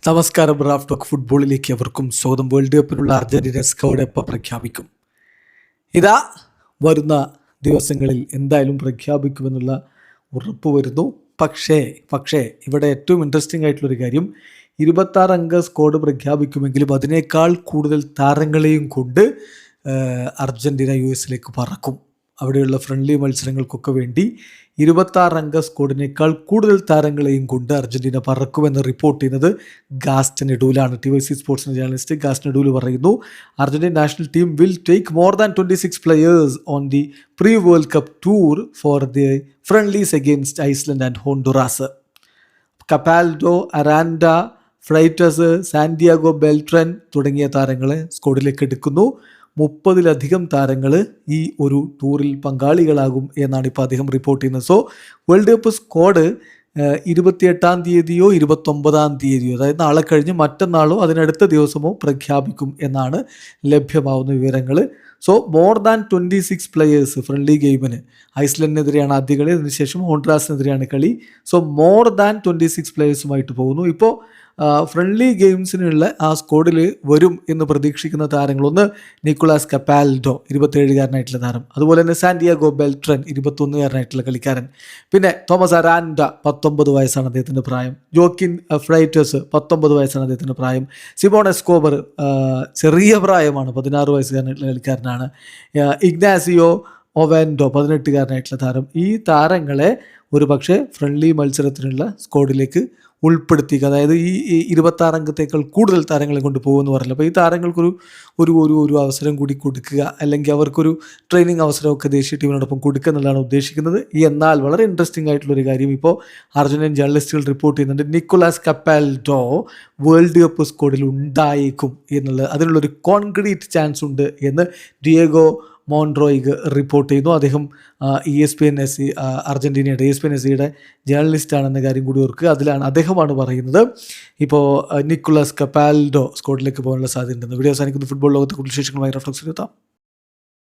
നമസ്കാരം. Raf talk ഫുട്ബോളിലേക്ക് അവർക്കും സ്വന്തം. വേൾഡ് കപ്പിനുള്ള അർജന്റീന സ്ക്വാഡ് എപ്പോൾ പ്രഖ്യാപിക്കും? ഇതാ വരുന്ന ദിവസങ്ങളിൽ എന്തായാലും പ്രഖ്യാപിക്കുമെന്നുള്ള ഉറപ്പ് വരുന്നു. പക്ഷേ ഇവിടെ ഏറ്റവും ഇൻട്രസ്റ്റിംഗ് ആയിട്ടുള്ളൊരു കാര്യം, 26 അംഗ സ്ക്വാഡ് പ്രഖ്യാപിക്കുമെങ്കിലും അതിനേക്കാൾ കൂടുതൽ താരങ്ങളെയും കൊണ്ട് അർജന്റീന US പറക്കും. അവിടെയുള്ള ഫ്രണ്ട്ലി മത്സരങ്ങൾക്കൊക്കെ വേണ്ടി 26 അംഗ സ്ക്വാഡിനേക്കാൾ കൂടുതൽ താരങ്ങളെയും കൊണ്ട് അർജന്റീന പറക്കുമെന്ന് റിപ്പോർട്ട് ചെയ്യുന്നത് ഗാസ്റ്റൻ എഡൂലാണ്. TYC സ്പോർട്സിൻ്റെ ജേർണലിസ്റ്റ് ഗാസ്റ്റൻ എഡൂല് പറയുന്നു, Argentine national team will take more than 26 players on the pre World Cup tour for the friendlies against Iceland and Honduras. Capaldo, Aranda, Freitas, Santiago Beltran തുടങ്ങിയ താരങ്ങളെ സ്ക്വാഡിലേക്ക് എടുക്കുന്നു. 30-ലധികം താരങ്ങൾ ഈ ഒരു ടൂറിൽ പങ്കാളികളാകും എന്നാണ് ഇപ്പോൾ അദ്ദേഹം റിപ്പോർട്ട് ചെയ്യുന്നത്. സോ വേൾഡ് കപ്പ് സ്ക്വാഡ് 28-ാം തീയതിയോ 29-ാം തീയതിയോ, അതായത് നാളെ കഴിഞ്ഞ് മറ്റന്നാളോ അതിനടുത്ത ദിവസമോ പ്രഖ്യാപിക്കും എന്നാണ് ലഭ്യമാവുന്ന വിവരങ്ങൾ. So more than 26 players friendly ഗെയിമിന്. ഐസ്ലൻഡിനെതിരെയാണ് ആദ്യ കളി, അതിനുശേഷം ഹോണ്ടുറാസിനെതിരെയാണ് കളി. സോ മോർ ദാൻ 26 പ്ലെയേഴ്സുമായിട്ട് പോകുന്നു. ഇപ്പോൾ ഫ്രണ്ട്ലി ഗെയിംസിനുള്ള ആ സ്ക്വാഡിൽ വരും എന്ന് പ്രതീക്ഷിക്കുന്ന താരങ്ങൾ, ഒന്ന് നിക്കോളാസ് കപാൽഡോ 27-കാരനായിട്ടുള്ള താരം, അതുപോലെ തന്നെ സാന്റിയാഗോ ബെൽട്രൻ 21-കാരനായിട്ടുള്ള കളിക്കാരൻ, പിന്നെ തോമസ് അരാൻഡ 19 വയസ്സാണ് അദ്ദേഹത്തിൻ്റെ പ്രായം, ജോക്കിൻ ഫ്രൈറ്റസ് 19 വയസ്സാണ് അദ്ദേഹത്തിൻ്റെ പ്രായം, സിമോൺ എസ്കോബർ ചെറിയ പ്രായമാണ്, 16 വയസ്സുകാരനായിട്ടുള്ള കളിക്കാരനാണ്, ഇഗ്നാസിയോ ഒവാൻഡോ 18-കാരനായിട്ടുള്ള താരം. ഈ താരങ്ങളെ ഒരു പക്ഷേ ഫ്രണ്ട്ലി മത്സരത്തിനുള്ള സ്ക്വാഡിലേക്ക് ഉൾപ്പെടുത്തിക്കുക, അതായത് ഈ 26 അംഗത്തേക്കാൾ കൂടുതൽ താരങ്ങളെ കൊണ്ട് പോകുമെന്ന് പറഞ്ഞില്ല. അപ്പോൾ ഈ താരങ്ങൾക്കൊരു ഒരു ഒരു ഒരു അവസരം കൂടി കൊടുക്കുക, അല്ലെങ്കിൽ അവർക്കൊരു ട്രെയിനിങ് അവസരമൊക്കെ ദേശീയ ടീമിനോടൊപ്പം കൊടുക്കുക എന്നുള്ളതാണ് ഉദ്ദേശിക്കുന്നത്. എന്നാൽ വളരെ ഇൻട്രസ്റ്റിംഗ് ആയിട്ടുള്ളൊരു കാര്യം ഇപ്പോൾ അർജന്റീൻ ജേർണലിസ്റ്റുകൾ റിപ്പോർട്ട് ചെയ്യുന്നുണ്ട്, നിക്കോളാസ് കപാൽഡോ വേൾഡ് കപ്പ് സ്ക്വാഡിൽ ഉണ്ടായേക്കും എന്നുള്ളത്, അതിനുള്ളൊരു കോൺക്രീറ്റ് ചാൻസ് ഉണ്ട് എന്ന് ഡിയേഗോ മോൺട്രോയിഗ് റിപ്പോർട്ട് ചെയ്യുന്നു. അദ്ദേഹം ESPN അർജന്റീനയുടെ ESPN SCയുടെ ജേർണലിസ്റ്റാണെന്ന കാര്യം കൂടി ഓർക്കുക. അദ്ദേഹമാണ് പറയുന്നത് ഇപ്പോൾ നിക്കോളാസ് കപാൽഡോ സ്ക്വാഡിലേക്ക് പോകാനുള്ള സാധ്യതയുണ്ടെന്ന്. വീഡിയോ അവസാനിക്കുന്ന ഫുട്ബോൾ ലോകത്തെ കൂടുതൽ വിശേഷങ്ങളുമായി റഫ്ലക്സ് എത്താം.